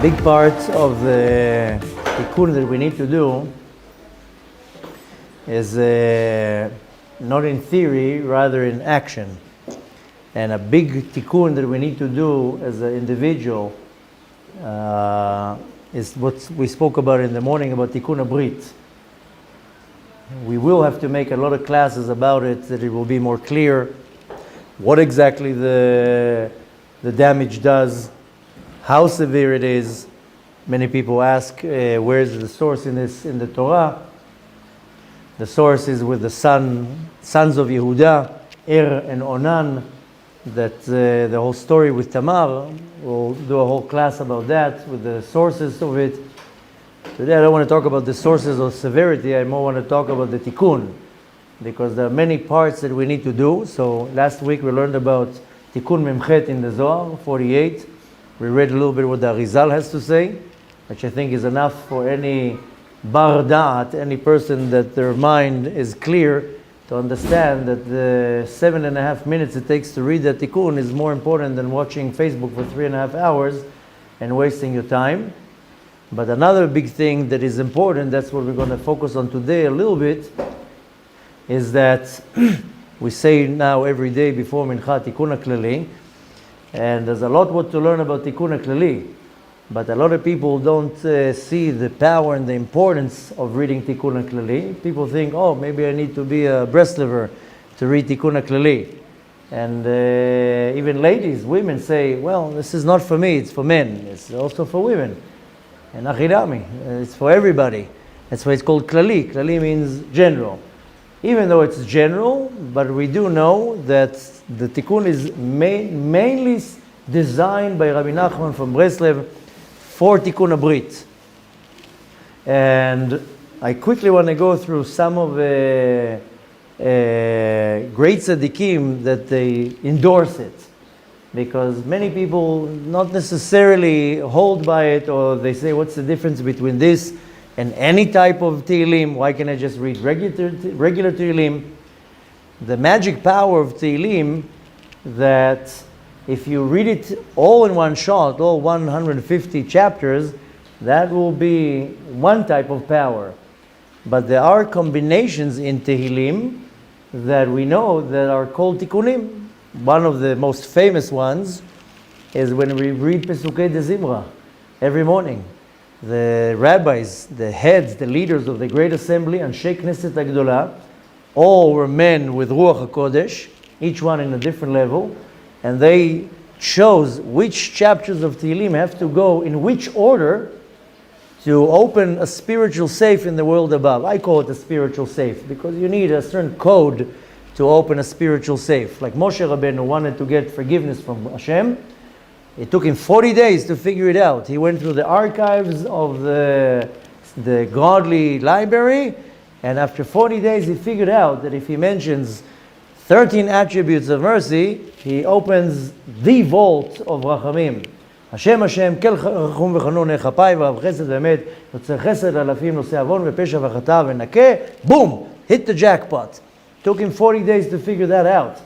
big part of the Tikun that we need to do is not in theory, rather in action. And a big Tikun that we need to do as an individual is what we spoke about in the morning about Tikun Habrit. We will have to make a lot of classes about it, that it will be more clear what exactly the damage does, how severe it is. Many people ask, where's the source in the Torah? The source is with the sons of Yehuda, and Onan, that the whole story with Tamar. We'll do a whole class about that, with the sources of it. Today I don't want to talk about the sources of severity, I more want to talk about the Tikkun, because there are many parts that we need to do. So last week we learned about Tikkun Memchet in the Zohar, 48. We read a little bit what the Arizal has to say, which I think is enough for any bar da'at, any person that their mind is clear, to understand that the 7.5 minutes it takes to read the Tikkun is more important than watching Facebook for 3.5 hours and wasting your time. But another big thing that is important, that's what we're going to focus on today a little bit, is that we say now every day before Mincha Tikun Haklali, and there's a lot what to learn about Tikun Haklali, but a lot of people don't see the power and the importance of reading Tikun Haklali. People think, oh, maybe I need to be a Breslever to read Tikun Haklali. And even ladies, women say, well, this is not for me, it's for men. It's also for women. And Achidami, it's for everybody. That's why it's called Klali. Klali means general. Even though it's general, but we do know that the Tikkun is mainly designed by Rabbi Nachman from Breslev for Tikkun Habrit. And I quickly want to go through some of the great tzaddikim that they endorse it. Because many people not necessarily hold by it, or they say, what's the difference between this and any type of Tehillim? Why can't I just read regular Tehillim? The magic power of Tehillim, that if you read it all in one shot, all 150 chapters, that will be one type of power. But there are combinations in Tehillim that we know that are called Tikkunim. One of the most famous ones is when we read Pesukei de Zimra every morning. The rabbis, the heads, the leaders of the Great Assembly, Anshe Knesset Agdola, all were men with Ruach HaKodesh, each one in a different level, and they chose which chapters of Tehillim have to go in which order to open a spiritual safe in the world above. I call it a spiritual safe because you need a certain code to open a spiritual safe. Like Moshe Rabbeinu wanted to get forgiveness from Hashem. It took him 40 days to figure it out. He went through the archives of the godly library, and after 40 days he figured out that if he mentions 13 attributes of mercy, he opens the vault of Rachamim. Hashem Hashem, kel rachum v'chanun echapay v'av chesed v'emet, yotzer chesed alafim nose avon v'pesha v'chatav v'nakeh, boom, hit the jackpot. Took him 40 days to figure that out.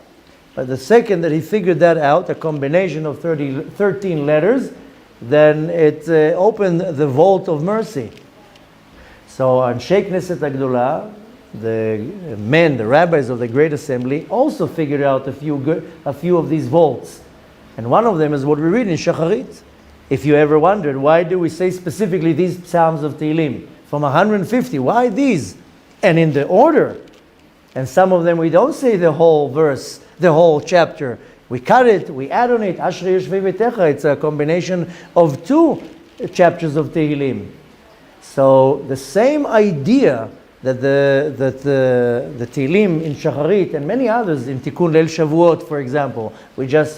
But the second that he figured that out, a combination of 13 letters, then it opened the vault of mercy. So Anshe Knesset Agdola, the men, the rabbis of the Great Assembly, also figured out a few of these vaults. And one of them is what we read in Shacharit. If you ever wondered, why do we say specifically these Psalms of Tehillim? From 150, why these? And in the order. And some of them we don't say the whole verse, the whole chapter. We cut it, we add on it. Ashrei Yoshvei Beitecha. It's a combination of 2 chapters of Tehillim. So the same idea that the Tehillim in Shacharit and many others in Tikkun Leil Shavuot, for example, we just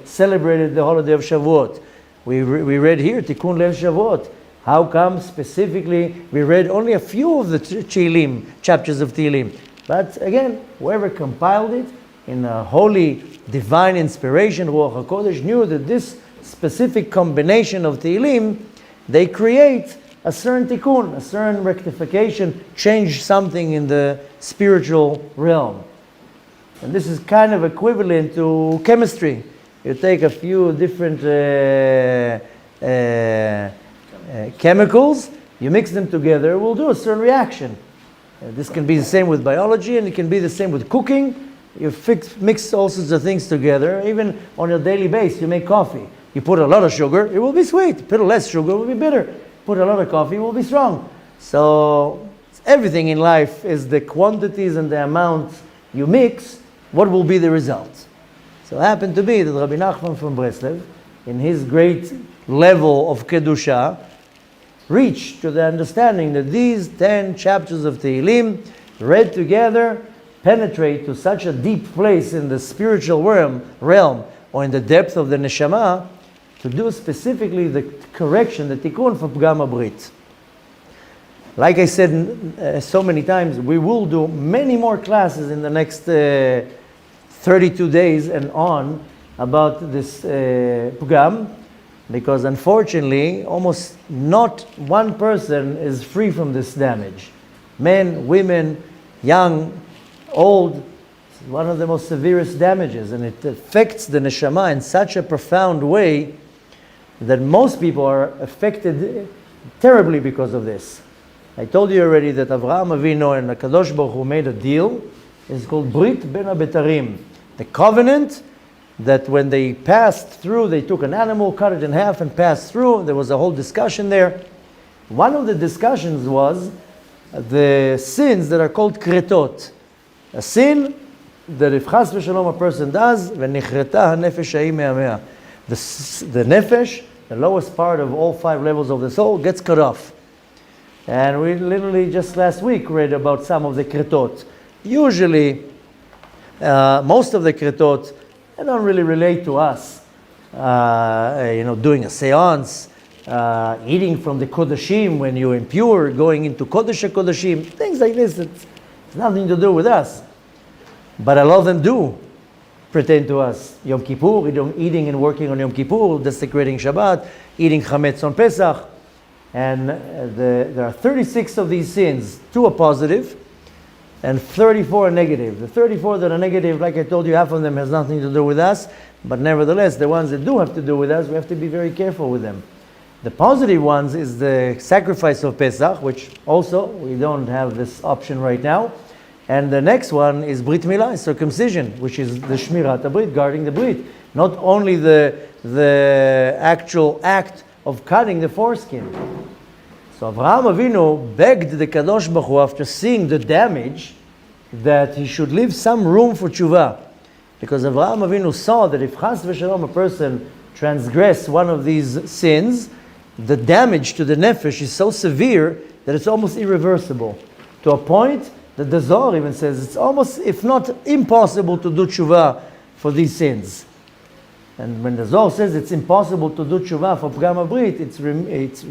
celebrated the holiday of Shavuot. We read here Tikkun Leil Shavuot. How come specifically we read only a few of the Tehillim, chapters of Tehillim? But again, whoever compiled it in a holy, divine inspiration, Ruach HaKodesh, knew that this specific combination of Tehillim, they create a certain tikkun, a certain rectification, change something in the spiritual realm. And this is kind of equivalent to chemistry. You take a few different chemicals, you mix them together, it will do a certain reaction. This can be the same with biology, and it can be the same with cooking. You mix all sorts of things together. Even on a daily basis, you make coffee. You put a lot of sugar, it will be sweet. Put less sugar, it will be bitter. Put a lot of coffee, it will be strong. So everything in life is the quantities and the amounts you mix, what will be the result. So it happened to be that Rabbi Nachman from Breslev, in his great level of Kedusha, reached to the understanding that these 10 chapters of Tehillim, read together, penetrate to such a deep place in the spiritual realm or in the depth of the neshama, to do specifically the correction, the tikkun for Pgam Brit. Like I said so many times, we will do many more classes in the next 32 days and on about this Pgam, because unfortunately, almost not one person is free from this damage. Men, women, young, old, it's one of the most severest damages, and it affects the neshama in such a profound way that most people are affected terribly because of this. I told you already that Avraham Avinu and HaKadosh Baruch Hu made a deal. It's called Brit Ben HaBetarim, the covenant that when they passed through, they took an animal, cut it in half and passed through. There was a whole discussion there. One of the discussions was the sins that are called kretot. A sin that if chas v'shalom a person does, v'nichreta ha-nefesh ha'im me'amea. The nefesh, the lowest part of all 5 levels of the soul, gets cut off. And we literally just last week read about some of the kretot. Usually, most of the kretot, they don't really relate to us. Doing a seance, eating from the kodashim when you're impure, going into kodesh kodashim, things like this. It's nothing to do with us. But a lot of them do pertain to us. Yom Kippur, eating and working on Yom Kippur, desecrating Shabbat, eating chametz on Pesach. And there are 36 of these sins. 2 are positive, and 34 are negative. The 34 that are negative, like I told you, half of them has nothing to do with us. But nevertheless, the ones that do have to do with us, we have to be very careful with them. The positive ones is the sacrifice of Pesach, which also we don't have this option right now. And the next one is Brit Milah, circumcision, which is the Shmirat HaBrit, guarding the Brit. Not only the actual act of cutting the foreskin. So Avraham Avinu begged the Kadosh Baruch Hu, after seeing the damage, that he should leave some room for tshuva. Because Avraham Avinu saw that if chas v'shalom a person transgress one of these sins, the damage to the nefesh is so severe that it's almost irreversible. To a point that the Zohar even says it's almost, if not impossible, to do tshuva for these sins. And when the Zohar says it's impossible to do tshuva for Pgam Brit, it's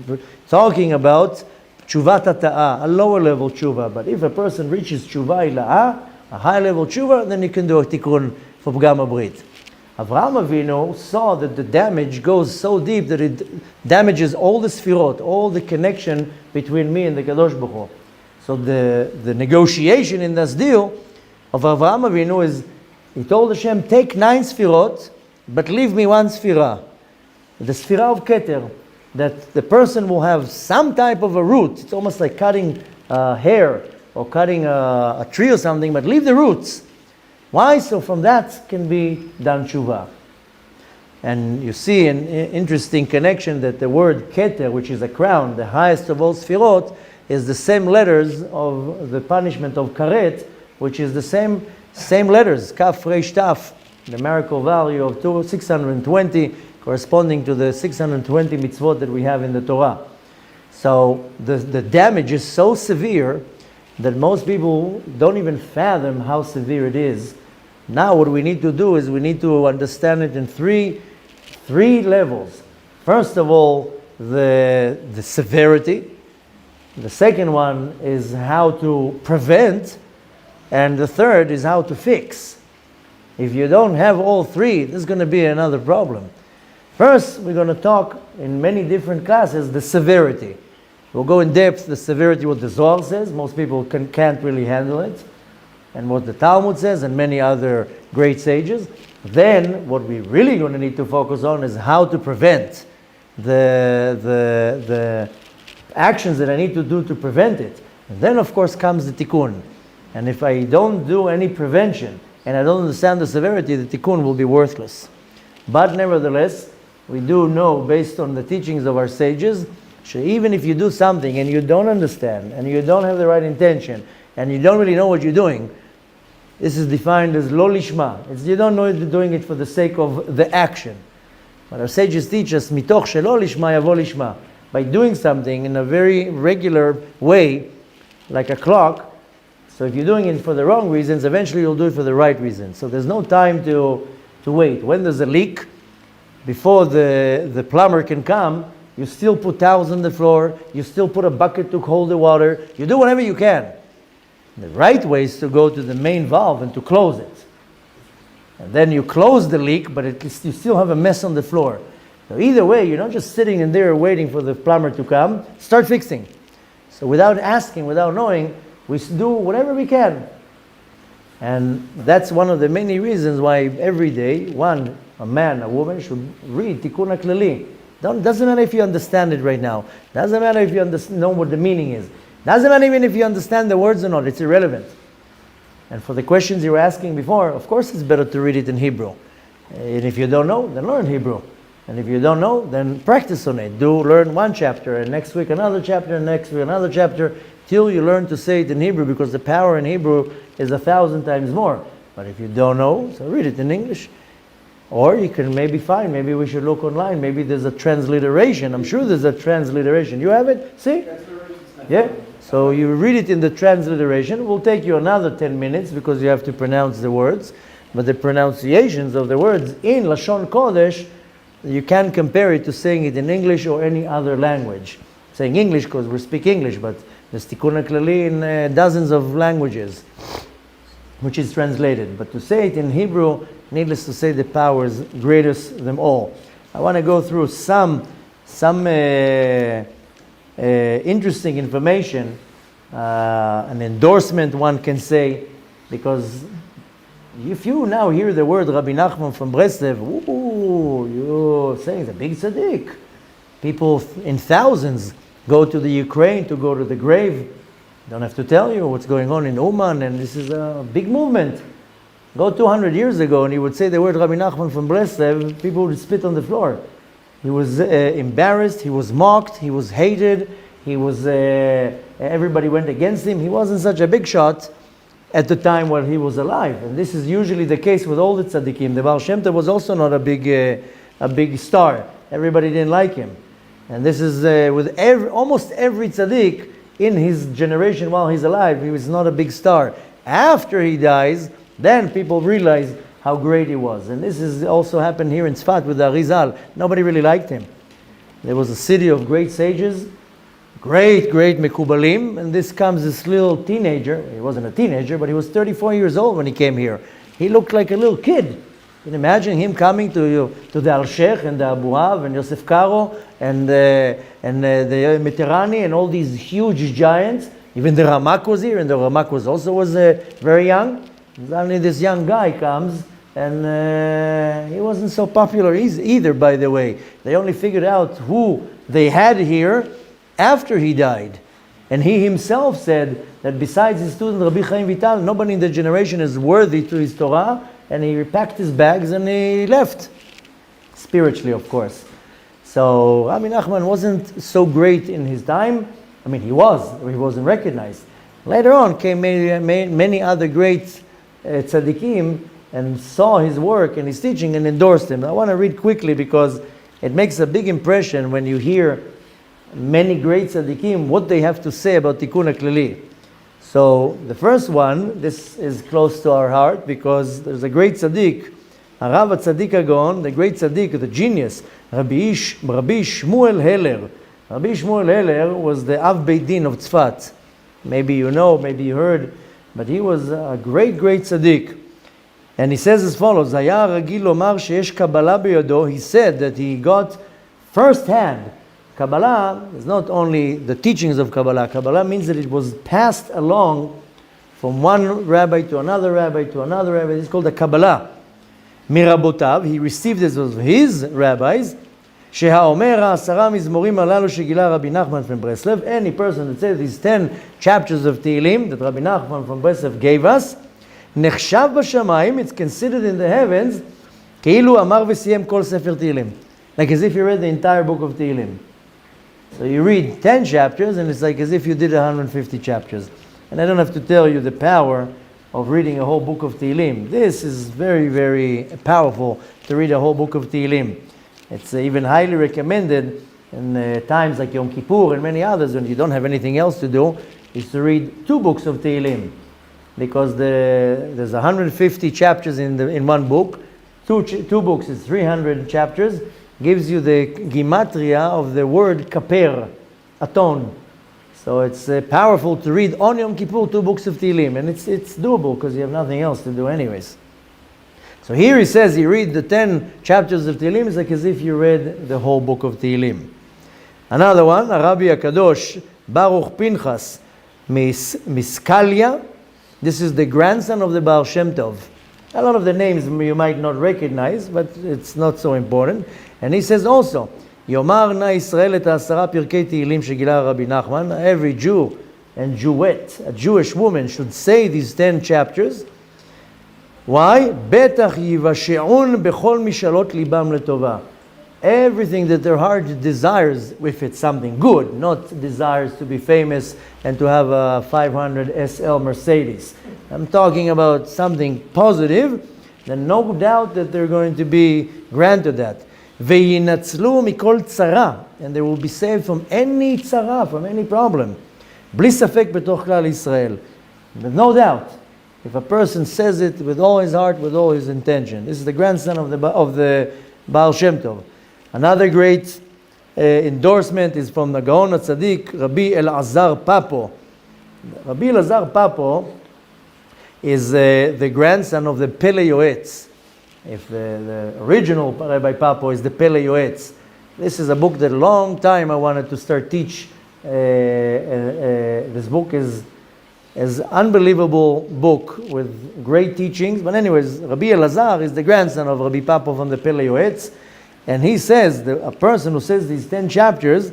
talking about tshuva tata'ah, a lower level tshuva. But if a person reaches tshuva ila'ah, a high level tshuva, then he can do a tikkun for Pgam Brit. Avraham Avinu saw that the damage goes so deep that it damages all the sfirot, all the connection between me and the Kadosh Baruch Hu. So the negotiation in this deal of Avraham Avinu is, he told Hashem, take 9 sfirot, but leave me 1 sfira. The sfira of Keter, that the person will have some type of a root. It's almost like cutting hair or cutting a tree or something, but leave the roots. Why? So from that can be done tshuva. And you see an interesting connection that the word Keter, which is a crown, the highest of all sfirot, is the same letters of the punishment of Karet, which is the same letters, Kaf, Reish, Taf, the numerical value of 620, corresponding to the 620 mitzvot that we have in the Torah. So the damage is so severe that most people don't even fathom how severe it is. Now what we need to do is we need to understand it in three levels. First of all, the severity. The second one is how to prevent. And the third is how to fix. If you don't have all 3, there's going to be another problem. First, we're going to talk in many different classes, the severity. We'll go in depth, the severity, what the Zohar says. Most people can't really handle it. And what the Talmud says and many other great sages. Then, what we're really going to need to focus on is how to prevent. the actions that I need to do to prevent it. And then, of course, comes the tikkun. And if I don't do any prevention and I don't understand the severity, the tikkun will be worthless. But nevertheless, we do know, based on the teachings of our sages, even if you do something and you don't understand and you don't have the right intention and you don't really know what you're doing, this is defined as lo lishma. You don't know you're doing it for the sake of the action. But our sages teach us, mitoch shelo lishma yavo lishma. By doing something in a very regular way, like a clock, so if you're doing it for the wrong reasons, eventually you'll do it for the right reasons. So there's no time to wait. When there's a leak, before the plumber can come, you still put towels on the floor, you still put a bucket to hold the water, you do whatever you can. The right way is to go to the main valve and to close it. And then you close the leak, but you still have a mess on the floor. So either way, you're not just sitting in there waiting for the plumber to come, start fixing. So without asking, without knowing, we do whatever we can. And that's one of the many reasons why every day, a man, a woman should read Tikun Haklali. Doesn't matter if you understand it right now. Doesn't matter if you know what the meaning is. Doesn't matter even if you understand the words or not. It's irrelevant. And for the questions you were asking before, of course it's better to read it in Hebrew. And if you don't know, then learn Hebrew. And if you don't know, then practice on it. Learn one chapter, and next week another chapter, and next week another chapter, till you learn to say it in Hebrew, because the power in Hebrew is 1,000 times more. But if you don't know, so read it in English. Or you can maybe we should look online, maybe there's a transliteration. I'm sure there's a transliteration. You have it? See? Yeah. So you read it in the transliteration. It will take you another 10 minutes because you have to pronounce the words. But the pronunciations of the words in Lashon Kodesh, you can't compare it to saying it in English or any other language. Saying English because we speak English, but there's Tikun Haklali in dozens of languages, which is translated. But to say it in Hebrew, needless to say, the power is greatest of them all. I want to go through some interesting information, an endorsement one can say, because if you now hear the word Rabbi Nachman from Breslev, you're saying it's a big tzaddik. People in thousands go to the Ukraine to go to the grave. Don't have to tell you what's going on in Uman, and this is a big movement. Go 200 years ago and he would say the word Rabbi Nachman from Breslev, people would spit on the floor. He was embarrassed, he was mocked, he was hated, everybody went against him. He wasn't such a big shot at the time when he was alive. And this is usually the case with all the tzaddikim. The Baal Shem Tov was also not a big star. Everybody didn't like him. And this is with almost every tzaddik in his generation while he's alive, he was not a big star. After he dies, then people realize how great he was. And this is also happened here in Tzfat with the Arizal. Nobody really liked him. There was a city of great sages, great mekubalim, and this little teenager. He wasn't a teenager, but he was 34 years old when he came here. He looked like a little kid. You can imagine him coming to the Al-Sheikh and the Abu Hav and Yosef Karo and the Mediterranean and all these huge giants. Even the Ramak was here, and the Ramak was very young. Only this young guy comes, and he wasn't so popular either, by the way. They only figured out who they had here after he died. And he himself said that besides his student Rabbi Chaim Vital, nobody in the generation is worthy to his Torah, and he packed his bags and he left. Spiritually, of course. So Rabbi Nachman wasn't so great in his time. I mean, he wasn't recognized. Later on came many other great tzaddikim and saw his work and his teaching and endorsed him. I want to read quickly because it makes a big impression when you hear many great tzaddikim, what they have to say about Tikun Haklali. So the first one, this is close to our heart because there's a great tzaddik, Arav Tzaddik Agon, the great tzaddik, the genius, Rabbi Shmuel Heller. Rabbi Shmuel Heller was the Av Beit Din of Tzfat. Maybe you know, maybe you heard, but he was a great tzaddik. And he says as follows, Zaya Ragil Omar Sheyesh Kabbalah Beyado. He said that he got first-hand. Kabbalah is not only the teachings of Kabbalah. Kabbalah means that it was passed along from one rabbi to another rabbi to another rabbi. It's called the Kabbalah. Mirabotav, he received this of his rabbis. שהאומר העשרה מזמורים הללו שגילה רבי נחמן from Breslev, any person that says these 10 chapters of Tehillim that Rabbi Nachman from Breslev gave us, נחשב בשמיים, it's considered in the heavens, כאילו אמר וסיים כל ספר תהילים. Like as if you read the entire book of Tehillim. So you read 10 chapters and it's like as if you did 150 chapters. And I don't have to tell you the power of reading a whole book of Tehillim. This is very, very powerful to read a whole book of Tehillim. It's even highly recommended in times like Yom Kippur and many others when you don't have anything else to do, is to read 2 books of Tehillim. Because there's 150 chapters in one book. Two books is 300 chapters. Gives you the gematria of the word kaper, atone. So it's powerful to read on Yom Kippur 2 books of Tehillim. And it's doable because you have nothing else to do anyways. So here he says you read the 10 chapters of Tehillim, it's like as if you read the whole book of Tehillim. Another one, Rabbi Akadosh Baruch Pinchas Miskalia. This is the grandson of the Baal Shem Tov. A lot of the names you might not recognize, but it's not so important. And he says also, Yomar na Yisrael et ha'asara pirkei Tehillim shegila Rabbi Nachman. Every Jew and Jewette, a Jewish woman, should say these 10 chapters. Why? Betach yivashe'un bechol mishalot libam letova. Everything that their heart desires, if it's something good, not desires to be famous and to have a 500 SL Mercedes. I'm talking about something positive, then no doubt that they're going to be granted that. Ve'yinatzlu mikol tzara, and they will be saved from any tzara, from any problem. Bli safek betoch klal Yisrael. But no doubt, if a person says it with all his heart, with all his intention. This is the grandson of the Baal Shem Tov. Another great endorsement is from the Gaon HaTzadik, Rabbi Elazar Papo. Rabbi Elazar Papo is the grandson of the Pele Yoetz. If the original Rabbi Papo is the Pele Yoetz. This is a book that a long time I wanted to start teach. This book is an unbelievable book with great teachings. But anyways, Rabbi Elazar is the grandson of Rabbi Papo from the Pele Yoetz. And he says, a person who says these 10 chapters,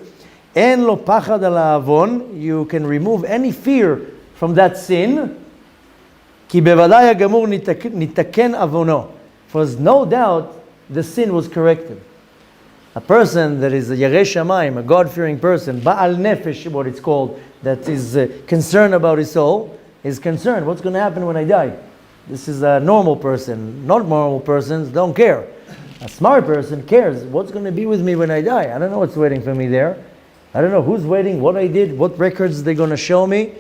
En lo pachad al avon, you can remove any fear from that sin. Ki bevadai hagamur nitaken avono. For no doubt the sin was corrected. A person that is a Yarei Shamayim, a God-fearing person, Ba'al Nefesh, what it's called, that is concerned about his soul, is concerned. What's going to happen when I die? This is a normal person. Not normal persons don't care. A smart person cares. What's going to be with me when I die? I don't know what's waiting for me there. I don't know who's waiting, what I did, what records they're going to show me.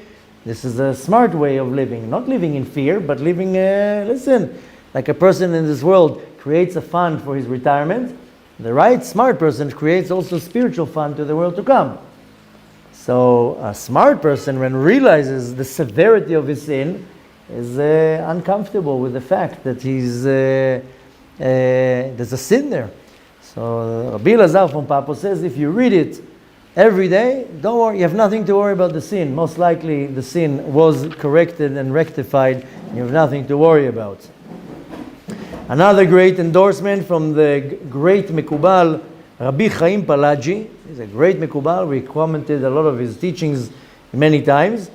This is a smart way of living. Not living in fear, but living, like a person in this world creates a fund for his retirement. The right smart person creates also spiritual fund to the world to come. So a smart person, when realizes the severity of his sin, is uncomfortable with the fact that there's a sin there. So Rabbi Elazar from Papo says, if you read it every day, don't worry, you have nothing to worry about the sin. Most likely the sin was corrected and rectified, and you have nothing to worry about. Another great endorsement from the great Mekubal, Rabbi Chaim Palaji. He's a great Mekubal. We commented a lot of his teachings many times.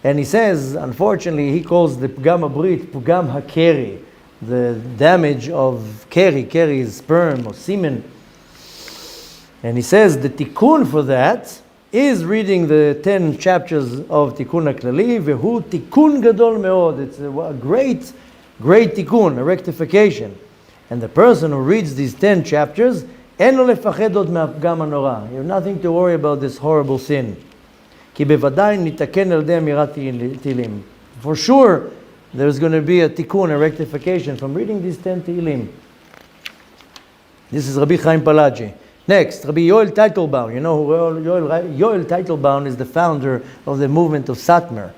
And he says, unfortunately, he calls the Pugam Abrit, Pugam HaKeri, the damage of Keri. Keri is sperm or semen. And he says the Tikun for that is reading the 10 chapters of Tikun Haklali, Vehu Tikun Gadol Meod. It's a great Tikun, a rectification. And the person who reads these 10 chapters, En lo lefached od me'apgam hanora. You have nothing to worry about this horrible sin. Ki bevadai nitaken al yedei amirat Tehillim. For sure, there's going to be a tikkun, a rectification from reading these 10 Tehillim. This is Rabbi Chaim Palaji. Next, Rabbi Yoel Teitelbaum. You know who Yoel Teitelbaum is the founder of the movement of Satmar.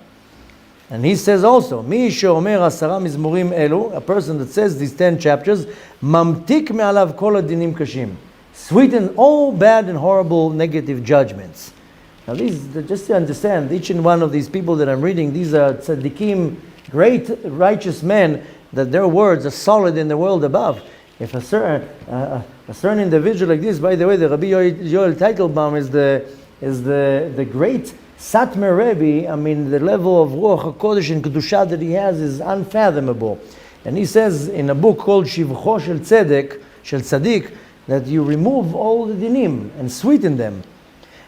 And he says also, Mi she'omer asara mizmurim elu, a person that says these 10 chapters, mamtik me'alav kol adinim kashim. Sweeten all bad and horrible negative judgments. Now these, just to understand, each and one of these people that I'm reading, these are tzaddikim, great righteous men, that their words are solid in the world above. If a certain a certain individual like this, by the way, the Rabbi Yoel Teitelbaum is the great Satmar Rebbe. I mean, the level of Ruach HaKodesh and Kedusha that he has is unfathomable. And he says in a book called Shivcho Shel Tzadik, that you remove all the dinim and sweeten them.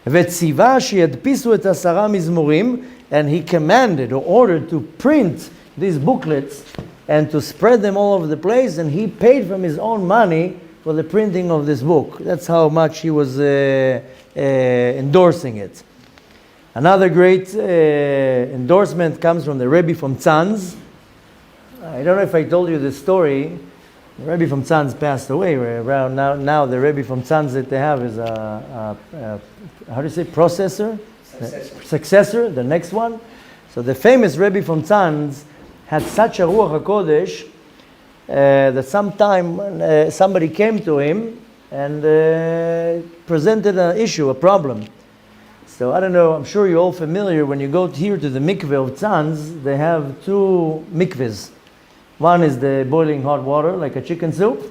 וציווה שידפיסו את 10 מזמורים, and he commanded or ordered to print these booklets and to spread them all over the place, and he paid from his own money for the printing of this book. That's how much he was endorsing it. Another great endorsement comes from the Rebbe from Tzanz. I don't know if I told you this story. The Rebbe from Tzanz passed away. Around now the Rebbe from Tzanz that they have is a how do you say, successor, the next one. So the famous Rebbe from Tzanz had such a Ruach HaKodesh that sometime somebody came to him and presented an issue, a problem. So I don't know, I'm sure you're all familiar, when you go here to the mikveh of Tzanz, they have 2 mikvehs. One is the boiling hot water, like a chicken soup,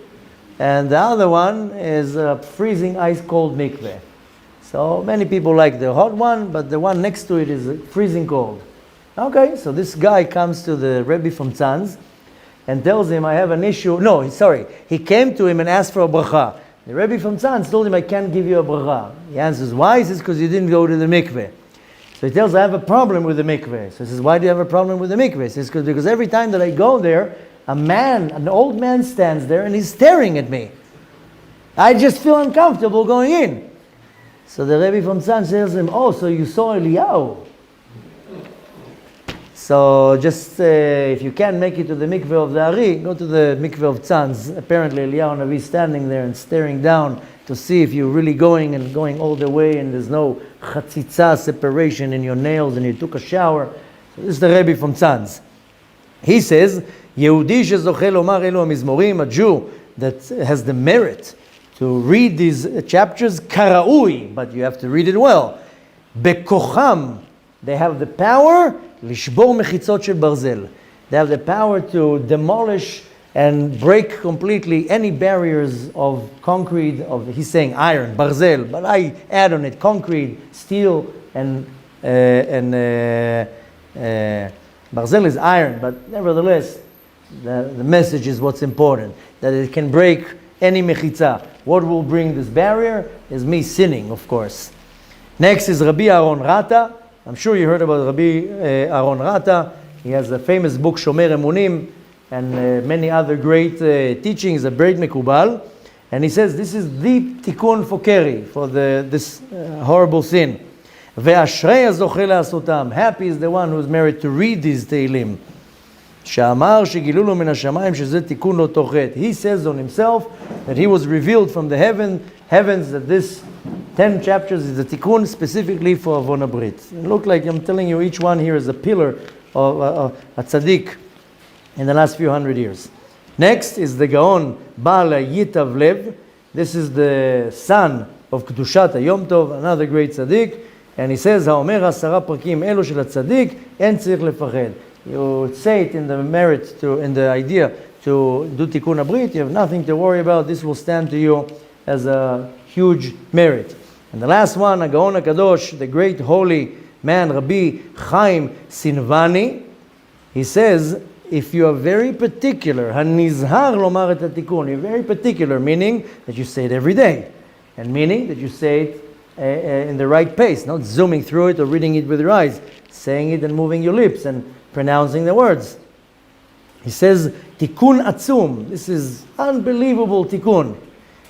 and the other one is a freezing ice cold mikveh. So many people like the hot one, but the one next to it is freezing cold. Okay, so this guy comes to the Rebbe from Tzanz and tells him, I have an issue. No, sorry, he came to him and asked for a bracha. The Rebbe from Tzanz told him, I can't give you a bracha. He answers, why? He says, because you didn't go to the mikveh. So he tells, I have a problem with the mikveh. So he says, why do you have a problem with the mikveh? He says, because every time that I go there, an old man stands there and he's staring at me. I just feel uncomfortable going in. So the Rebbe from Tzanz tells him, oh, so you saw Eliyahu. So just if you can't make it to the mikveh of the Ari, go to the mikveh of Tzanz. Apparently Eliyahu Navi is standing there and staring down to see if you're really going all the way and there's no chatzitza separation in your nails and you took a shower. So this is the Rebbe from Tzanz. He says, Yehudi shezoche lomar elu hamizmorim, a Jew that has the merit to read these chapters, karaui, but you have to read it well. Bekocham, they have the power, lishbor mechitzot shel barzel. They have the power to demolish and break completely any barriers of concrete, he's saying iron, barzel, but I add on it concrete, steel, and barzel is iron, but nevertheless, the message is what's important, that it can break any mechitza. What will bring this barrier is me sinning, of course. Next is Rabbi Aaron Rata. I'm sure you heard about Rabbi Aaron Rata. He has a famous book, Shomer Emunim, and many other great teachings, a Breit Mekubal. And he says this is the Tikun for Keri, for this horrible sin. Ve'ashrei hazoche la'asotam. Happy is the one who is married to read these Tehillim. She'amar shegilu lo min hashamayim sheze tikun lo tochet. He says on himself that he was revealed from the heavens that this 10 chapters is a tikkun specifically for Avon Brit. It look like I'm telling you each one here is a pillar of a tzaddik in the last few hundred years. Next is the Gaon Baal Yitav Lev. This is the son of Kedushat Yom Tov, another great tzaddik, and he says, "Haomer 10 prakim elo shel tzaddik, en tzarich lefachad." You say it in the merit in the idea to do tikkun abrit. You have nothing to worry about. This will stand to you as a huge merit. And the last one, Gaon HaKadosh, the great holy man, Rabbi Chaim Sinvani, he says, if you are very particular, hanizhar lomar et hatikun, you're very particular, meaning that you say it every day, and meaning that you say it in the right pace, not zooming through it or reading it with your eyes, saying it and moving your lips and pronouncing the words. He says, Tikun atzum, this is unbelievable tikkun.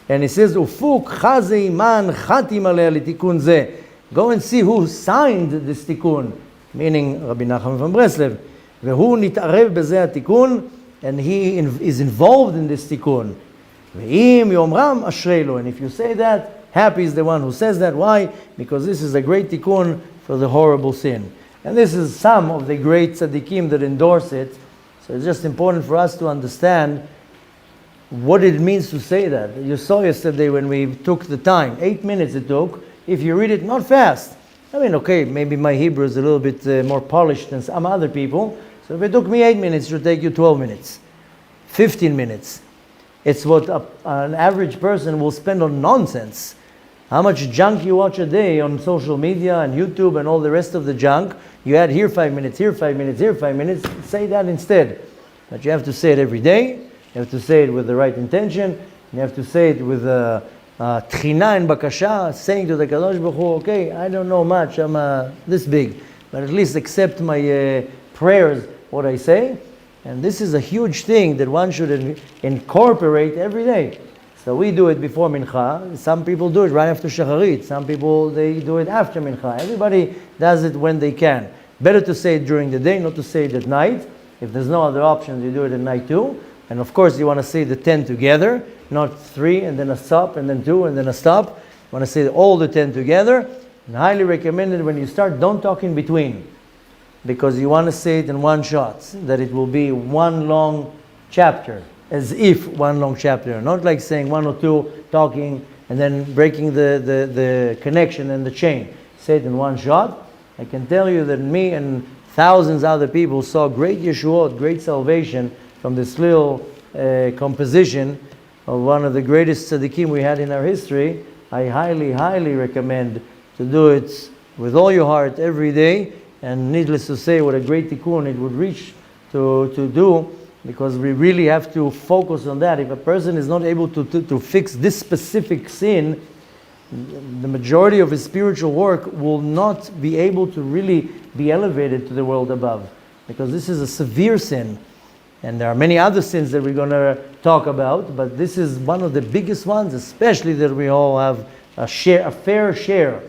And he says, Ufuk chaze iman chatim aleh litikun zeh. Go and see who signed this tikkun, meaning Rabbi Nachman from Breslev. Vehu nitarev bezeh tikkun, and he is involved in this tikkun. Ve'im yomram ashrei lo. And if you say that, happy is the one who says that. Why? Because this is a great tikkun for the horrible sin. And this is some of the great tzaddikim that endorse it. So it's just important for us to understand what it means to say that. You saw yesterday when we took the time, 8 minutes it took. If you read it not fast, I mean, okay, maybe my Hebrew is a little bit more polished than some other people. So if it took me 8 minutes, it should take you 12 minutes, 15 minutes. It's what an average person will spend on nonsense. How much junk you watch a day on social media and YouTube and all the rest of the junk. You add here 5 minutes, here 5 minutes, here 5 minutes. Say that instead. But you have to say it every day. You have to say it with the right intention. You have to say it with tchina and bakasha, saying to the Kadosh Baruch Hu, okay, I don't know much, I'm this big, but at least accept my prayers, what I say. And this is a huge thing that one should incorporate every day. So we do it before Mincha. Some people do it right after Shacharit. Some people, they do it after Mincha. Everybody does it when they can. Better to say it during the day, not to say it at night. If there's no other options, you do it at night too. And of course, you want to say the 10 together, not 3 and then a stop and then 2 and then a stop. You want to say all the 10 together. And highly recommended when you start, don't talk in between. Because you want to say it in one shot, that it will be one long chapter. As if one long chapter, not like saying 1 or 2, talking and then breaking the connection and the chain. Say it in one shot. I can tell you that me and thousands of other people saw great yeshuot, great salvation from this little composition of one of the greatest tzaddikim we had in our history. I highly, highly recommend to do it with all your heart every day. And needless to say, what a great tikkun it would reach to do. Because we really have to focus on that. If a person is not able to fix this specific sin, the majority of his spiritual work will not be able to really be elevated to the world above. Because this is a severe sin. And there are many other sins that we're going to talk about, but this is one of the biggest ones, especially that we all have a fair share.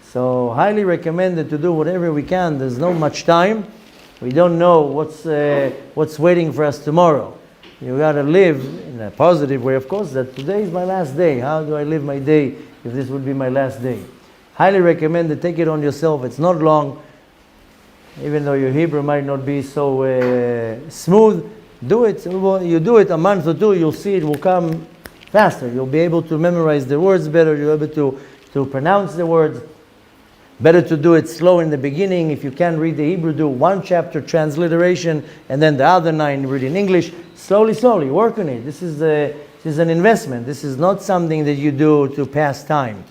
So highly recommended to do whatever we can. There's not much time. We don't know what's waiting for us tomorrow. You got to live in a positive way, of course, that today is my last day. How do I live my day if this would be my last day? Highly recommend to take it on yourself. It's not long. Even though your Hebrew might not be so smooth, do it. You do it a month or 2, you'll see it will come faster. You'll be able to memorize the words better. You'll be able to pronounce the words. Better to do it slow in the beginning. If you can't read the Hebrew, do 1 chapter transliteration and then the other 9 read in English. Slowly, work on it. This is an investment. This is not something that you do to pass time.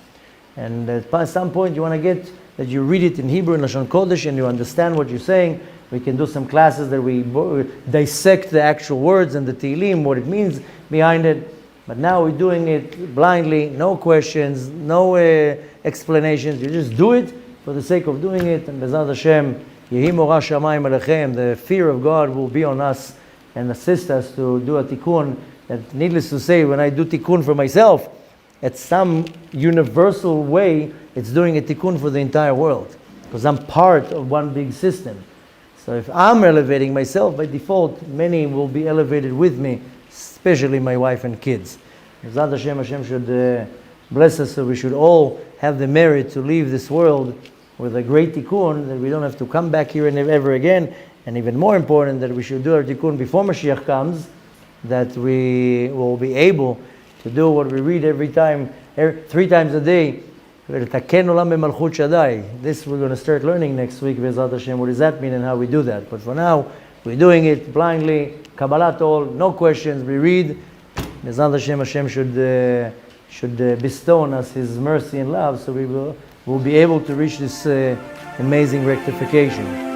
And at some point you want to get that you read it in Hebrew, in Lashon Kodesh, and you understand what you're saying. We can do some classes that we dissect the actual words and the Tehillim, what it means behind it. But now we're doing it blindly, no questions, no explanations. You just do it for the sake of doing it. And B'ezrat Hashem, Yehi Morah Shamayim Alechem, the fear of God will be on us and assist us to do a tikkun. And needless to say, when I do tikkun for myself, at some universal way, it's doing a tikkun for the entire world. Because I'm part of one big system. So if I'm elevating myself, by default, many will be elevated with me, especially my wife and kids. B'ezrat Hashem, Hashem should bless us, so we should all have the merit to leave this world with a great tikkun, that we don't have to come back here and ever again. And even more important, that we should do our tikkun before Mashiach comes, that we will be able to do what we read every time, 3 times a day. This we're going to start learning next week, B'ezrat Hashem. What does that mean and how we do that? But for now, we're doing it blindly, Kabbalat all, no questions. We read. B'ezrat Hashem, Hashem should bestow on us His mercy and love, so we will be able to reach this amazing rectification.